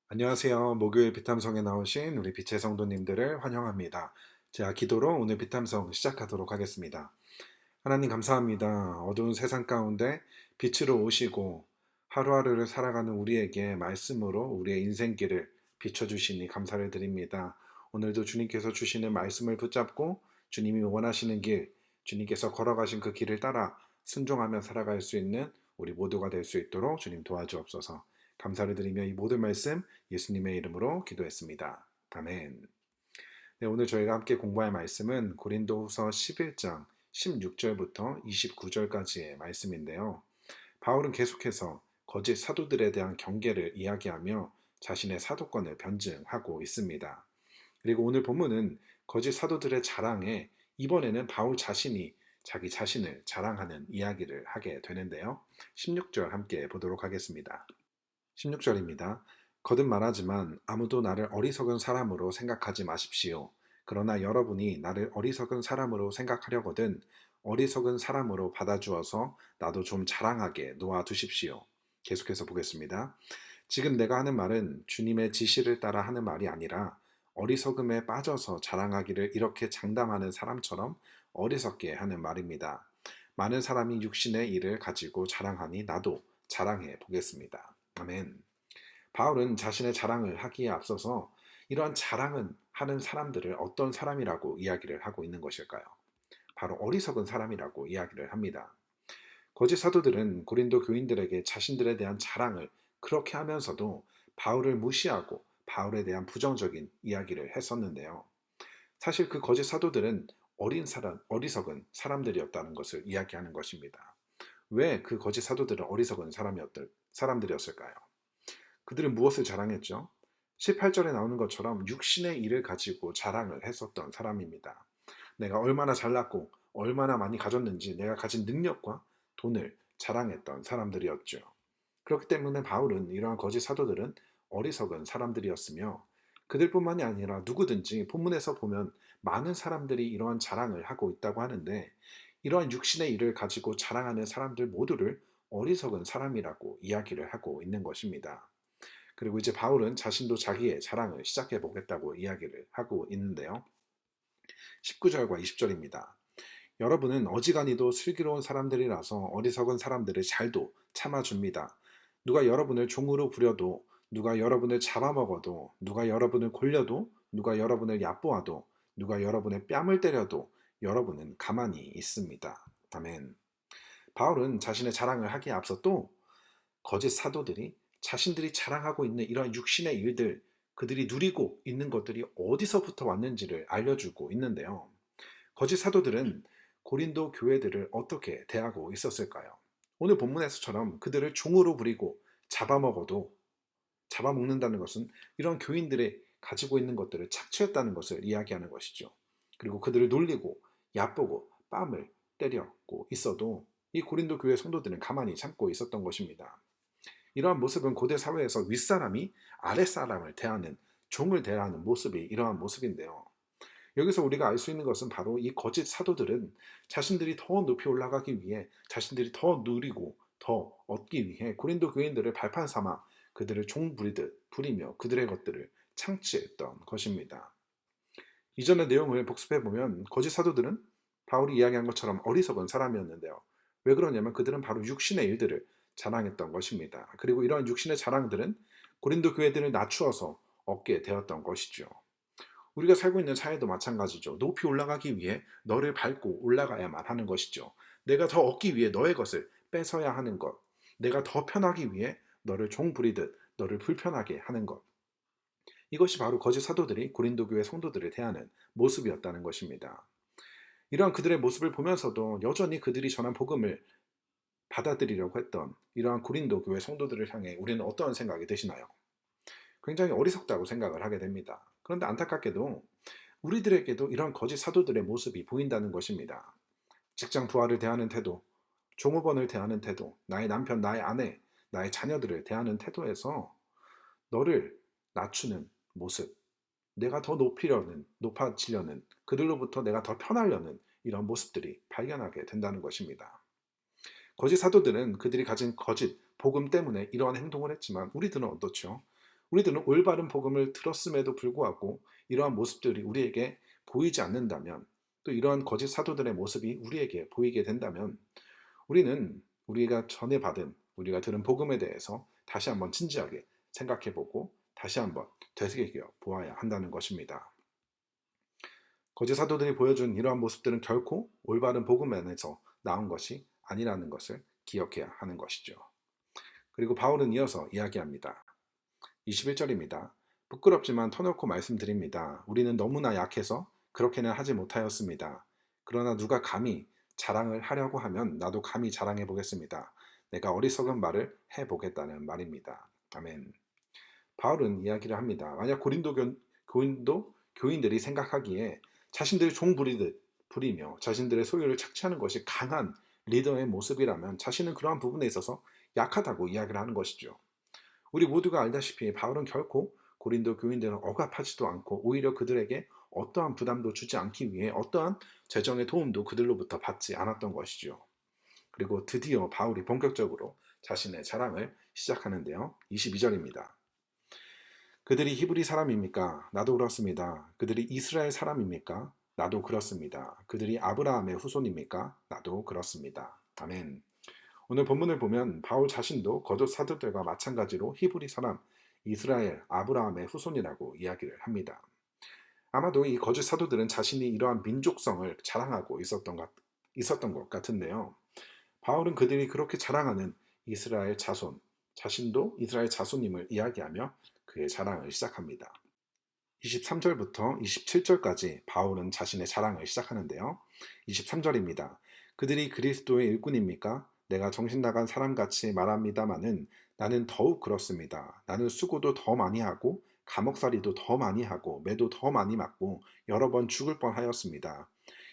안녕하세요. 목요일 비탐성에 나오신 우리 빛의 성도님들을 환영합니다. 제가 기도로 오늘 비탐성 시작하도록 하겠습니다. 하나님 감사합니다. 어두운 세상 가운데 빛으로 오시고 하루하루를 살아가는 우리에게 말씀으로 우리의 인생길을 비춰주시니 감사를 드립니다. 오늘도 주님께서 주시는 말씀을 붙잡고 주님이 원하시는 길, 주님께서 걸어가신 그 길을 따라 순종하며 살아갈 수 있는 우리 모두가 될 수 있도록 주님 도와주옵소서. 감사를 드리며 이 모든 말씀 예수님의 이름으로 기도했습니다. 아멘. 네, 오늘 저희가 함께 공부할 말씀은 고린도후서 11장 16절부터 29절까지의 말씀인데요. 바울은 계속해서 거짓 사도들에 대한 경계를 이야기하며 자신의 사도권을 변증하고 있습니다. 그리고 오늘 본문은 거짓 사도들의 자랑에 이번에는 바울 자신이 자기 자신을 자랑하는 이야기를 하게 되는데요. 16절 함께 보도록 하겠습니다. 16절입니다. 거듭 말하지만 아무도 나를 어리석은 사람으로 생각하지 마십시오. 그러나 여러분이 나를 어리석은 사람으로 생각하려거든 어리석은 사람으로 받아주어서 나도 좀 자랑하게 놓아두십시오. 계속해서 보겠습니다. 지금 내가 하는 말은 주님의 지시를 따라 하는 말이 아니라 어리석음에 빠져서 자랑하기를 이렇게 장담하는 사람처럼 어리석게 하는 말입니다. 많은 사람이 육신의 일을 가지고 자랑하니 나도 자랑해 보겠습니다. 아멘. 바울은 자신의 자랑을 하기에 앞서서 이러한 자랑은 하는 사람들을 어떤 사람이라고 이야기를 하고 있는 것일까요? 바로 어리석은 사람이라고 이야기를 합니다. 거짓 사도들은 고린도 교인들에게 자신들에 대한 자랑을 그렇게 하면서도 바울을 무시하고 바울에 대한 부정적인 이야기를 했었는데요. 사실 그 거짓 사도들은 어리석은 사람들이었다는 것을 이야기하는 것입니다. 왜 그 거짓 사도들은 어리석은 사람들이었을까요? 그들은 무엇을 자랑했죠? 18절에 나오는 것처럼 육신의 일을 가지고 자랑을 했었던 사람입니다. 내가 얼마나 잘났고 얼마나 많이 가졌는지 내가 가진 능력과 돈을 자랑했던 사람들이었죠. 그렇기 때문에 바울은 이러한 거짓 사도들은 어리석은 사람들이었으며 그들뿐만이 아니라 누구든지 본문에서 보면 많은 사람들이 이러한 자랑을 하고 있다고 하는데 이러한 육신의 일을 가지고 자랑하는 사람들 모두를 어리석은 사람이라고 이야기를 하고 있는 것입니다. 그리고 이제 바울은 자신도 자기의 자랑을 시작해 보겠다고 이야기를 하고 있는데요. 19절과 20절입니다. 여러분은 어지간히도 슬기로운 사람들이라서 어리석은 사람들을 잘도 참아줍니다. 누가 여러분을 종으로 부려도, 누가 여러분을 잡아먹어도, 누가 여러분을 골려도, 누가 여러분을 얕보아도, 누가 여러분의 뺨을 때려도 여러분은 가만히 있습니다. 아멘. 바울은 자신의 자랑을 하기에 앞서 또 거짓 사도들이 자신들이 자랑하고 있는 이러한 육신의 일들, 그들이 누리고 있는 것들이 어디서부터 왔는지를 알려주고 있는데요. 거짓 사도들은 고린도 교회들을 어떻게 대하고 있었을까요? 오늘 본문에서처럼 그들을 종으로 부리고 잡아먹어도 잡아먹는다는 것은 이런 교인들의 가지고 있는 것들을 착취했다는 것을 이야기하는 것이죠. 그리고 그들을 놀리고 얕보고 뺨을 때렸고 있어도 이 고린도 교회 성도들은 가만히 참고 있었던 것입니다. 이러한 모습은 고대 사회에서 윗사람이 아랫사람을 대하는, 종을 대하는 모습이 이러한 모습인데요. 여기서 우리가 알 수 있는 것은 바로 이 거짓 사도들은 자신들이 더 높이 올라가기 위해, 자신들이 더 누리고 더 얻기 위해 고린도 교인들을 발판 삼아 그들을 종 부리듯 부리며 그들의 것들을 창취했던 것입니다. 이전의 내용을 복습해 보면 거짓 사도들은 바울이 이야기한 것처럼 어리석은 사람이었는데요. 왜 그러냐면 그들은 바로 육신의 일들을 자랑했던 것입니다. 그리고 이러한 육신의 자랑들은 고린도 교회들을 낮추어서 얻게 되었던 것이죠. 우리가 살고 있는 사회도 마찬가지죠. 높이 올라가기 위해 너를 밟고 올라가야만 하는 것이죠. 내가 더 얻기 위해 너의 것을 뺏어야 하는 것. 내가 더 편하기 위해 너를 종 부리듯 너를 불편하게 하는 것. 이것이 바로 거짓 사도들이 고린도 교회 성도들을 대하는 모습이었다는 것입니다. 이러한 그들의 모습을 보면서도 여전히 그들이 전한 복음을 받아들이려고 했던 이러한 고린도 교회 성도들을 향해 우리는 어떠한 생각이 드시나요? 굉장히 어리석다고 생각을 하게 됩니다. 그런데 안타깝게도 우리들에게도 이런 거짓 사도들의 모습이 보인다는 것입니다. 직장 부하를 대하는 태도, 종업원을 대하는 태도, 나의 남편, 나의 아내, 나의 자녀들을 대하는 태도에서 너를 낮추는 모습, 내가 더 높아지려는, 그들로부터 내가 더 편하려는 이런 모습들이 발견하게 된다는 것입니다. 거짓 사도들은 그들이 가진 거짓 복음 때문에 이러한 행동을 했지만 우리들은 어떻죠? 우리들은 올바른 복음을 들었음에도 불구하고 이러한 모습들이 우리에게 보이지 않는다면, 또 이러한 거짓 사도들의 모습이 우리에게 보이게 된다면, 우리는 우리가 전에 받은, 우리가 들은 복음에 대해서 다시 한번 진지하게 생각해보고 다시 한번 되새겨 보아야 한다는 것입니다. 거짓 사도들이 보여준 이러한 모습들은 결코 올바른 복음 안에서 나온 것이 아니라는 것을 기억해야 하는 것이죠. 그리고 바울은 이어서 이야기합니다. 21절입니다. 부끄럽지만 터놓고 말씀드립니다. 우리는 너무나 약해서 그렇게는 하지 못하였습니다. 그러나 누가 감히 자랑을 하려고 하면 나도 감히 자랑해 보겠습니다. 내가 어리석은 말을 해보겠다는 말입니다. 아멘. 바울은 이야기를 합니다. 만약 고린도 교인들이 생각하기에 자신들이 종 부리며 자신들의 소유를 착취하는 것이 강한 리더의 모습이라면 자신은 그러한 부분에 있어서 약하다고 이야기를 하는 것이죠. 우리 모두가 알다시피 바울은 결코 고린도 교인들을 억압하지도 않고 오히려 그들에게 어떠한 부담도 주지 않기 위해 어떠한 재정의 도움도 그들로부터 받지 않았던 것이죠. 그리고 드디어 바울이 본격적으로 자신의 자랑을 시작하는데요. 22절입니다. 그들이 히브리 사람입니까? 나도 그렇습니다. 그들이 이스라엘 사람입니까? 나도 그렇습니다. 그들이 아브라함의 후손입니까? 나도 그렇습니다. 아멘. 오늘 본문을 보면 바울 자신도 거짓 사도들과 마찬가지로 히브리 사람, 이스라엘, 아브라함의 후손이라고 이야기를 합니다. 아마도 이 거짓 사도들은 자신이 이러한 민족성을 자랑하고 있었던 것 같은데요. 바울은 그들이 그렇게 자랑하는 이스라엘 자손, 자신도 이스라엘 자손임을 이야기하며 그의 자랑을 시작합니다. 23절부터 27절까지 바울은 자신의 자랑을 시작하는데요. 23절입니다. 그들이 그리스도의 일꾼입니까? 내가 정신 나간 사람같이 말합니다마는 나는 더욱 그렇습니다. 나는 수고도 더 많이 하고 감옥살이도 더 많이 하고 매도 더 많이 맞고 여러 번 죽을 뻔하였습니다.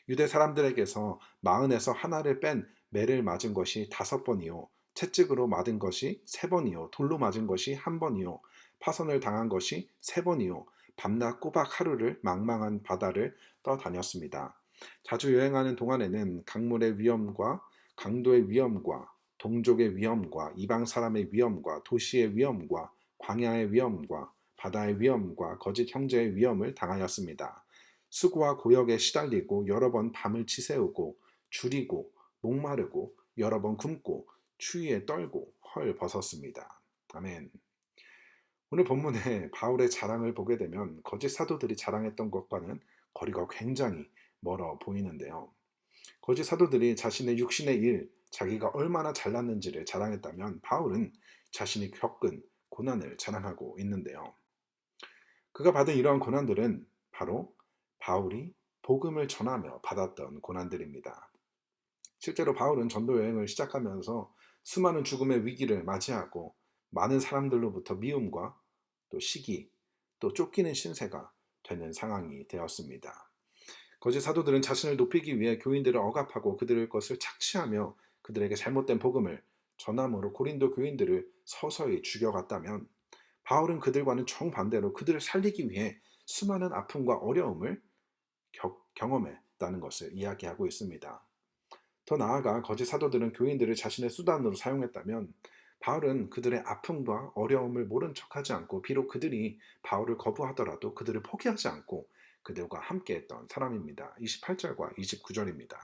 유대 사람들에게서 마흔에서 하나를 뺀 매를 맞은 것이 5번이요, 채찍으로 맞은 것이 3번이요, 돌로 맞은 것이 1번이요, 파선을 당한 것이 3번이요, 밤낮 꼬박 하루를 망망한 바다를 떠다녔습니다. 자주 여행하는 동안에는 강물의 위험과 강도의 위험과 동족의 위험과 이방 사람의 위험과 도시의 위험과 광야의 위험과 바다의 위험과 거짓 형제의 위험을 당하였습니다. 수고와 고역에 시달리고 여러 번 밤을 지새우고 줄이고 목마르고 여러 번 굶고 추위에 떨고 헐 벗었습니다. 아멘. 오늘 본문에 바울의 자랑을 보게 되면 거짓 사도들이 자랑했던 것과는 거리가 굉장히 멀어 보이는데요. 거짓 사도들이 자신의 육신의 일, 자기가 얼마나 잘났는지를 자랑했다면 바울은 자신이 겪은 고난을 자랑하고 있는데요. 그가 받은 이러한 고난들은 바로 바울이 복음을 전하며 받았던 고난들입니다. 실제로 바울은 전도 여행을 시작하면서 수많은 죽음의 위기를 맞이하고 많은 사람들로부터 미움과 또 시기, 또 쫓기는 신세가 되는 상황이 되었습니다. 거짓 사도들은 자신을 높이기 위해 교인들을 억압하고 그들의 것을 착취하며 그들에게 잘못된 복음을 전함으로 고린도 교인들을 서서히 죽여갔다면 바울은 그들과는 정반대로 그들을 살리기 위해 수많은 아픔과 어려움을 경험했다는 것을 이야기하고 있습니다. 더 나아가 거짓 사도들은 교인들을 자신의 수단으로 사용했다면 바울은 그들의 아픔과 어려움을 모른 척하지 않고 비록 그들이 바울을 거부하더라도 그들을 포기하지 않고 그들과 함께했던 사람입니다. 28절과 29절입니다.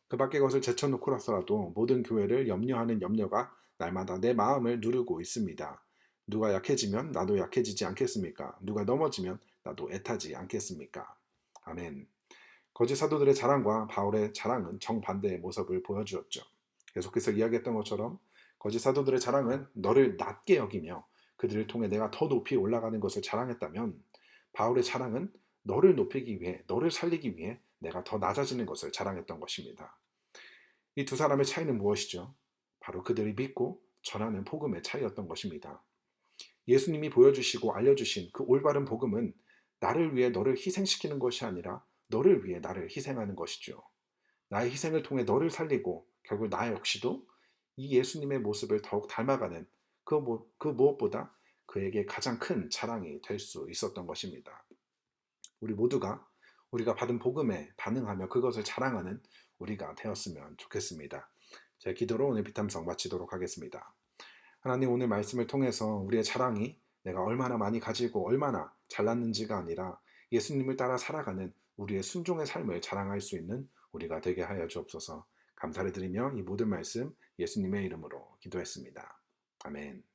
그 밖의 것을 제쳐놓고라서라도 모든 교회를 염려하는 염려가 날마다 내 마음을 누르고 있습니다. 누가 약해지면 나도 약해지지 않겠습니까? 누가 넘어지면 나도 애타지 않겠습니까? 아멘. 거짓 사도들의 자랑과 바울의 자랑은 정반대의 모습을 보여주었죠. 계속해서 이야기했던 것처럼 거짓 사도들의 자랑은 너를 낮게 여기며 그들을 통해 내가 더 높이 올라가는 것을 자랑했다면 바울의 자랑은 너를 높이기 위해, 너를 살리기 위해 내가 더 낮아지는 것을 자랑했던 것입니다. 이 두 사람의 차이는 무엇이죠? 바로 그들이 믿고 전하는 복음의 차이였던 것입니다. 예수님이 보여주시고 알려주신 그 올바른 복음은 나를 위해 너를 희생시키는 것이 아니라 너를 위해 나를 희생하는 것이죠. 나의 희생을 통해 너를 살리고 결국 나 역시도 이 예수님의 모습을 더욱 닮아가는 그 무엇보다 그에게 가장 큰 자랑이 될 수 있었던 것입니다. 우리 모두가 우리가 받은 복음에 반응하며 그것을 자랑하는 우리가 되었으면 좋겠습니다. 제 기도로 오늘 비탐성 마치도록 하겠습니다. 하나님, 오늘 말씀을 통해서 우리의 자랑이 내가 얼마나 많이 가지고 얼마나 잘났는지가 아니라 예수님을 따라 살아가는 우리의 순종의 삶을 자랑할 수 있는 우리가 되게 하여 주옵소서. 감사를 드리며 이 모든 말씀 예수님의 이름으로 기도했습니다. 아멘.